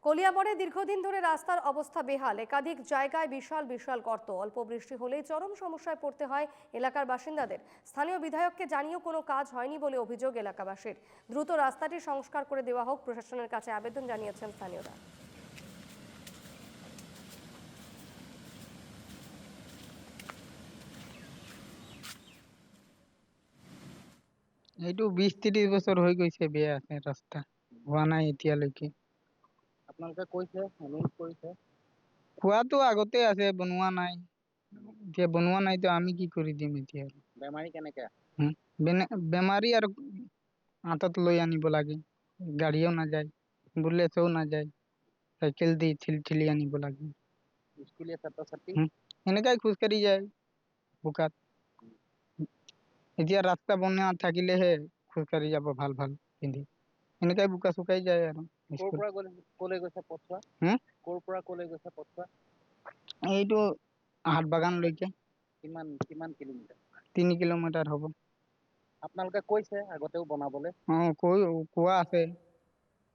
কলিয়াবরে দীর্ঘদিন ধরে রাস্তার অবস্থা বেহাল। একাধিক জায়গায় বিশাল বিশাল গর্ত। অল্প বৃষ্টি হলেই চরম সমস্যায় পড়তে হয় এলাকার বাসিন্দাদের। স্থানীয় বিধায়ককে জানিয়েও কোনো কাজ হয়নি বলে অভিযোগ এলাকাবাসীর। দ্রুত রাস্তাটি সংস্কার করে দেওয়া হোক প্রশাসনের কাছে আবেদন জানিয়েছেন স্থানীয়রা। এইটো 20-30 বছৰ হৈ গৈছে বেয়া আছে ৰাস্তা হোৱা নাই এতিয়ালৈকে। আপোনালোকে কৈছে অনুৰোধ কৰিছে হোৱাটো আগতে আছে বনোৱা নাই, এতিয়া বনোৱা নাইতো আমি কি কৰি দিম এতিয়া। বেমাৰী কেনেকে বেমাৰী আৰু হাতত লৈ আনিব লাগে, গাড়ীও নাযায়, বুলেটও নাযায়, চাইকেল দি ঠেলি আনিব লাগে। স্কুলীয়া ছাত্ৰ ছাত্ৰী এনেকাই খোজকাঢ়ি যায় বোকাত। এতিয়া ৰাস্তা বনোৱা থাকিলেহে খোজকাঢ়ি যাব ভাল ভাল পিন্ধি, এনেকাই বোকা চুকাই যায় আৰু। ক'ৰ পৰা ক'লৈ গৈছে পথছোৱা? ক'ৰ পৰা ক'লৈ গৈছে পথছোৱা? এইটো হাট বাগানলৈকে। কিমান কিমান কিলোমিটাৰ? 3 কিলোমিটাৰ হ'ব। আপোনালোকে কৈছে আগতেও বনাবলৈ? কোৱা আছে।